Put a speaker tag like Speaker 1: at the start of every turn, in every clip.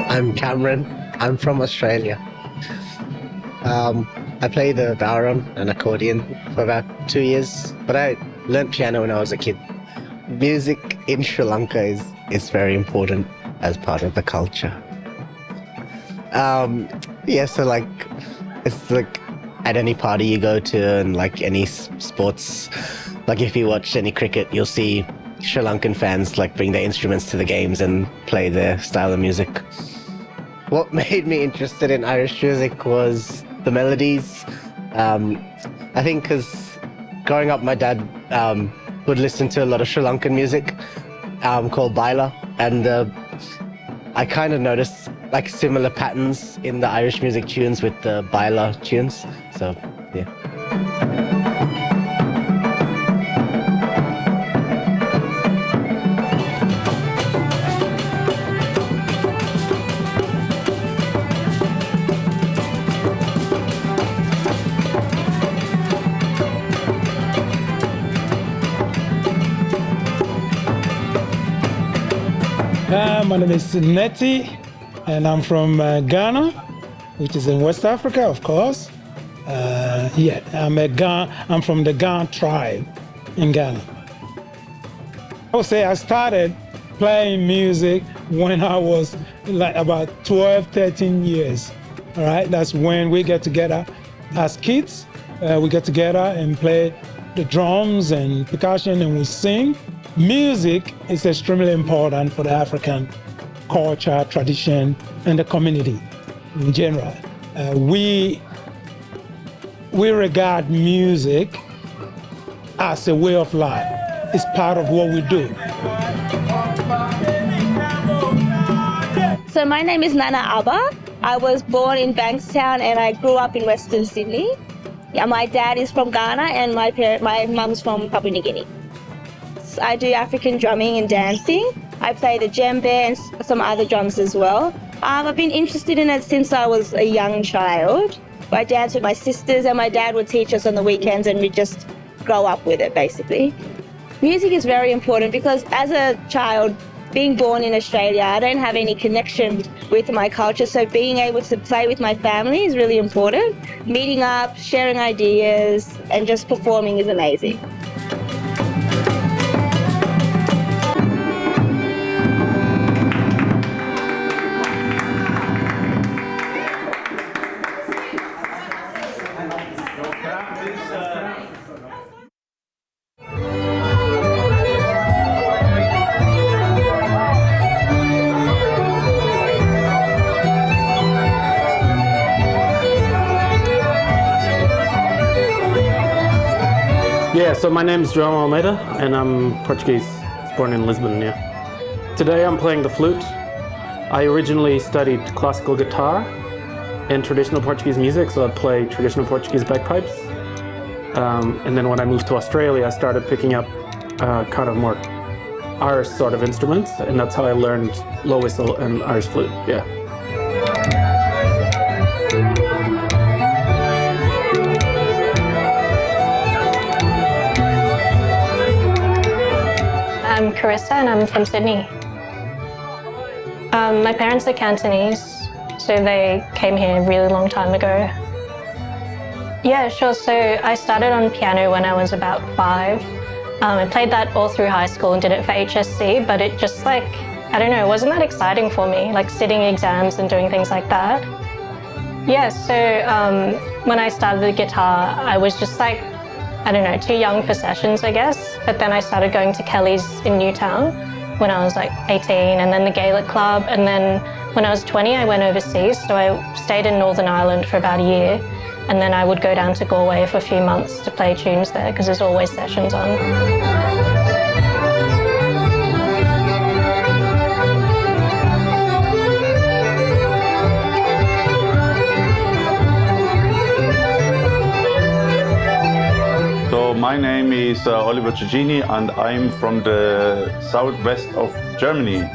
Speaker 1: I'm Cameron. I'm from Australia. I play the ballroom and accordion for about 2 years, but I learnt piano when I was a kid. Music in Sri Lanka is very important as part of the culture. So like, it's like at any party you go to and like any sports, like if you watch any cricket, you'll see Sri Lankan fans like bring their instruments to the games and play their style of music. What made me interested in Irish music was the melodies. I think because growing up, my dad would listen to a lot of Sri Lankan music called Baila, and I kind of noticed like similar patterns in the Irish music tunes with the Baila tunes. So, yeah.
Speaker 2: My name is Natalie, and I'm from Ghana, which is in West Africa, of course. I'm from the Ga tribe in Ghana. I would say I started playing music when I was like about 12, 13 years. All right, that's when we get together as kids. We get together and play the drums and percussion, and we sing. Music is extremely important for the African culture, tradition, and the community in general. We regard music as a way of life. It's part of what we do.
Speaker 3: So my name is Nana Abba. I was born in Bankstown and I grew up in Western Sydney. Yeah, my dad is from Ghana and my mum's from Papua New Guinea. I do African drumming and dancing. I play the djembe and some other drums as well. I've been interested in it since I was a young child. I danced with my sisters and my dad would teach us on the weekends and we'd just grow up with it basically. Music is very important because as a child, being born in Australia, I don't have any connection with my culture, so being able to play with my family is really important. Meeting up, sharing ideas, and just performing is amazing.
Speaker 4: Yeah, so my name's João Almeida and I'm Portuguese, born in Lisbon, yeah. Today I'm playing the flute. I originally studied classical guitar and traditional Portuguese music, so I play traditional Portuguese bagpipes. And then when I moved to Australia, I started picking up kind of more Irish sort of instruments, and that's how I learned low whistle and Irish flute, yeah.
Speaker 5: I'm Carissa and I'm from Sydney. My parents are Cantonese, so they came here a really long time ago. Yeah, sure. So I started on piano when I was about 5. I played that all through high school and did it for HSC, but it just like, I don't know, it wasn't that exciting for me, like sitting exams and doing things like that. Yeah, so when I started the guitar, I was just like, I don't know, too young for sessions, I guess. But then I started going to Kelly's in Newtown when I was like 18, and then the Gaelic Club. And then when I was 20, I went overseas. So I stayed in Northern Ireland for about a year. And then I would go down to Galway for a few months to play tunes there because there's always sessions on.
Speaker 6: My name is Oliver Cugini, and I'm from the southwest of Germany.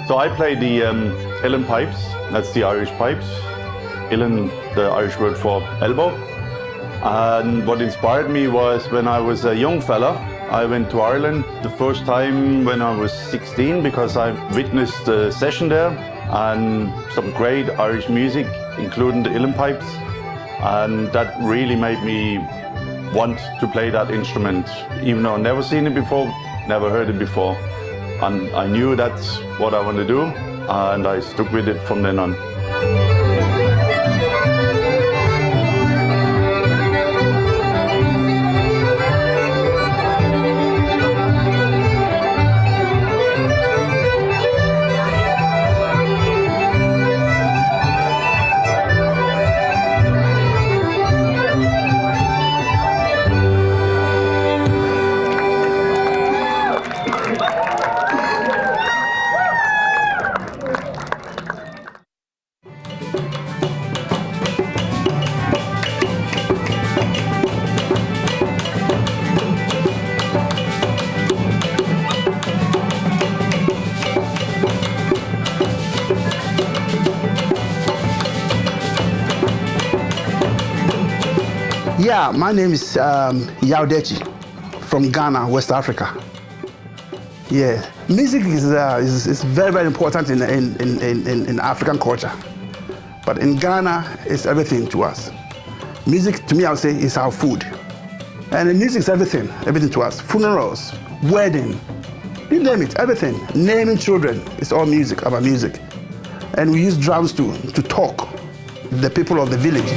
Speaker 6: So I play the uilleann pipes, that's the Irish pipes. Uilleann, the Irish word for elbow. And what inspired me was when I was a young fella, I went to Ireland the first time when I was 16 because I witnessed a session there and some great Irish music, including the uilleann pipes. And that really made me want to play that instrument, even though I've never seen it before, never heard it before. And I knew that's what I want to do, and I stuck with it from then on.
Speaker 7: Yeah, my name is Yaw Derkyi from Ghana, West Africa. Yeah, music is very, very important in African culture. But in Ghana, it's everything to us. Music, to me, I would say, is our food. And music is everything to us. Funerals, wedding, you name it, everything. Naming children, it's all music, about music. And we use drums to talk, the people of the village.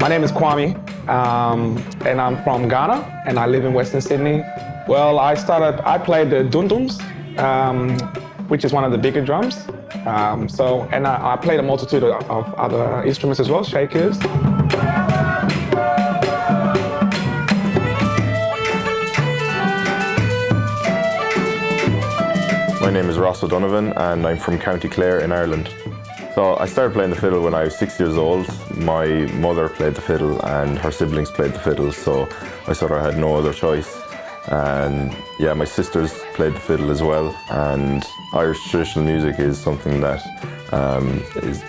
Speaker 8: My name is Kwame, and I'm from Ghana, and I live in Western Sydney. Well, I played the dundums, which is one of the bigger drums. I played a multitude of other instruments as well, shakers.
Speaker 9: My name is Ross O'Donovan, and I'm from County Clare in Ireland. So I started playing the fiddle when I was 6 years old. My mother played the fiddle and her siblings played the fiddle, so I sort of had no other choice. And yeah, my sisters played the fiddle as well, and Irish traditional music is something that is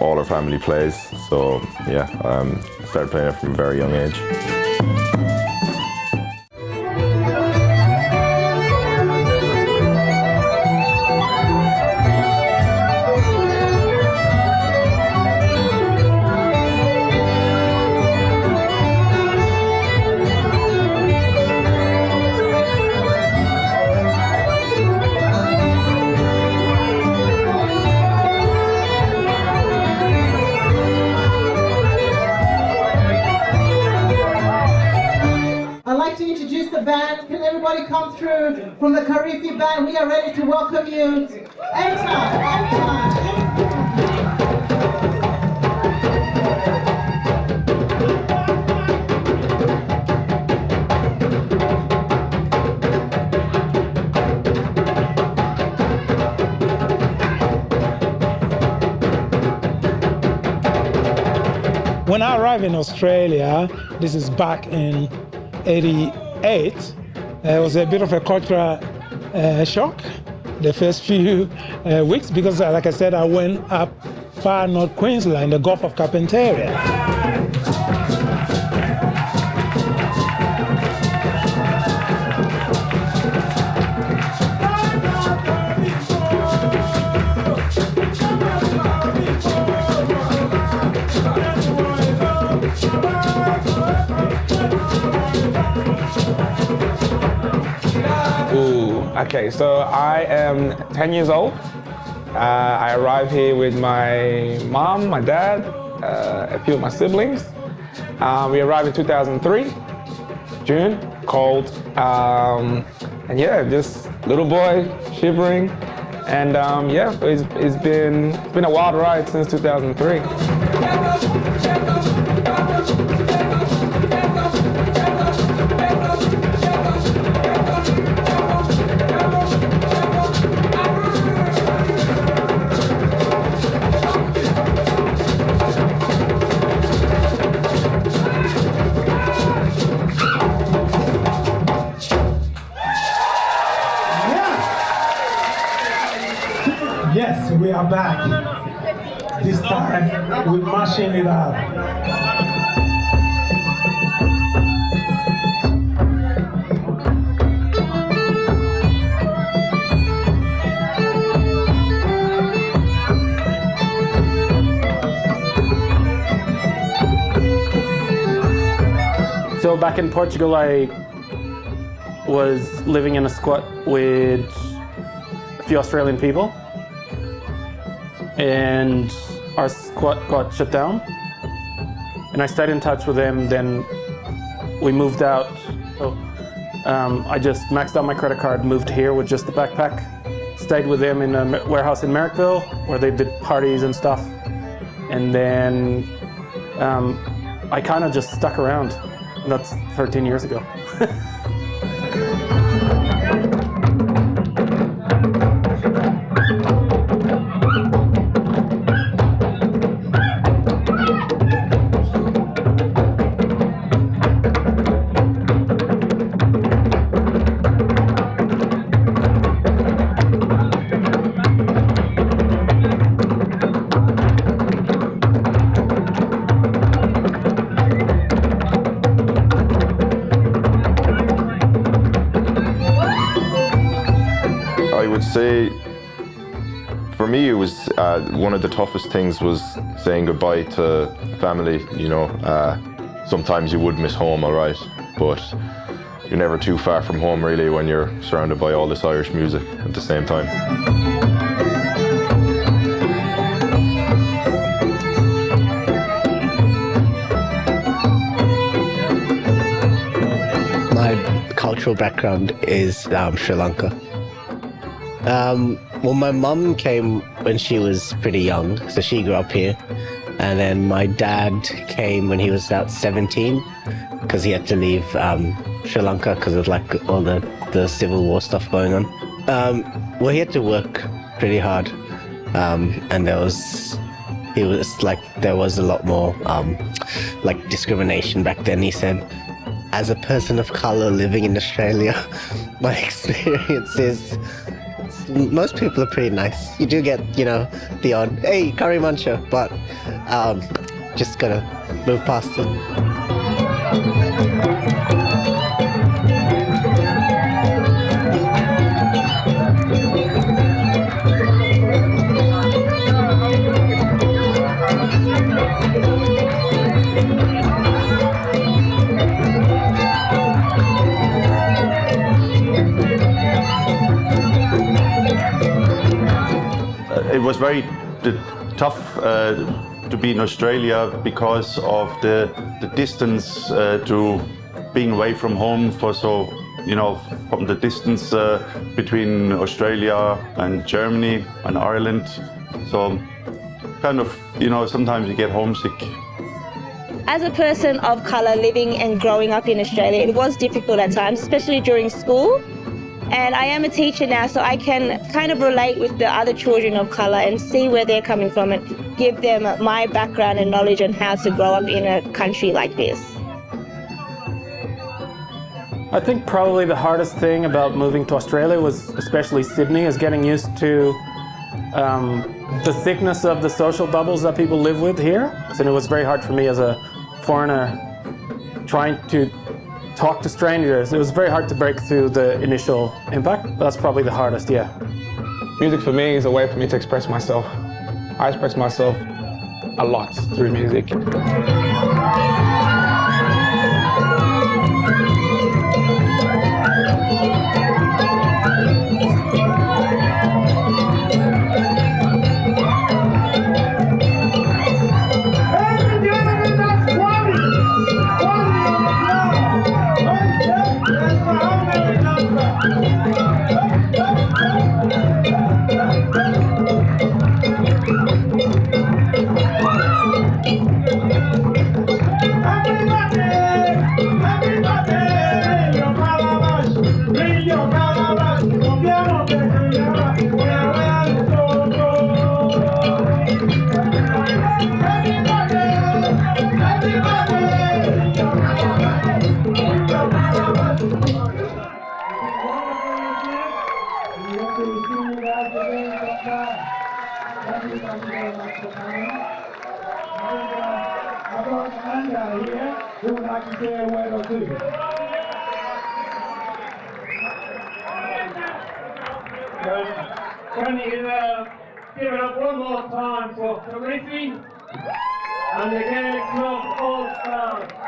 Speaker 9: all our family plays. So yeah, I started playing it from a very young age.
Speaker 10: Can everybody come through from the Karifi band? We are ready to welcome you. Enda.
Speaker 2: When I arrived in Australia, this is back in '88, it was a bit of a cultural shock the first few weeks because, like I said, I went up far north Queensland, the Gulf of Carpentaria.
Speaker 8: Okay, so I am 10 years old. I arrived here with my mom, my dad, a few of my siblings. We arrived in 2003, June, cold. And yeah, just little boy, shivering. And yeah, it's been a wild ride since 2003.
Speaker 2: Yes, we are back. This time, we're mashing it up.
Speaker 4: So back in Portugal, I was living in a squat with a few Australian people, and our squat got shut down, and I stayed in touch with them. Then we moved out. So I just maxed out my credit card, moved here with just the backpack, stayed with them in a warehouse in Merrickville where they did parties and stuff, and then I kind of just stuck around. That's 13 years ago.
Speaker 9: Say, for me, it was one of the toughest things was saying goodbye to family. You know, sometimes you would miss home, all right, but you're never too far from home, really, when you're surrounded by all this Irish music at the same time.
Speaker 1: My cultural background is Sri Lanka. Well, my mum came when she was pretty young, so she grew up here. And then my dad came when he was about 17, because he had to leave Sri Lanka because of like all the civil war stuff going on. Well, he had to work pretty hard, and there was a lot more like discrimination back then. He said, as a person of color living in Australia, my experience is most people are pretty nice. You do get, you know, the odd, hey, curry muncher, but just gotta move past it.
Speaker 6: It was very tough to be in Australia because of the distance to being away from home for so, you know, from the distance between Australia and Germany and Ireland. So kind of, you know, sometimes you get homesick.
Speaker 3: As a person of colour living and growing up in Australia, it was difficult at times, especially during school. And I am a teacher now, so I can kind of relate with the other children of colour and see where they're coming from and give them my background and knowledge on how to grow up in a country like this.
Speaker 4: I think probably the hardest thing about moving to Australia was, especially Sydney, is getting used to the thickness of the social bubbles that people live with here. And it was very hard for me as a foreigner trying to talk to strangers. It was very hard to break through the initial impact, but that's probably the hardest, yeah.
Speaker 8: Music for me is a way for me to express myself. I express myself a lot through music.
Speaker 11: Good to see you guys again. Thank you very much for coming. I've got Enda here who would like to say a word or two.
Speaker 12: Can you give it up one more time for Karifi and the Gaelic Club All-Stars?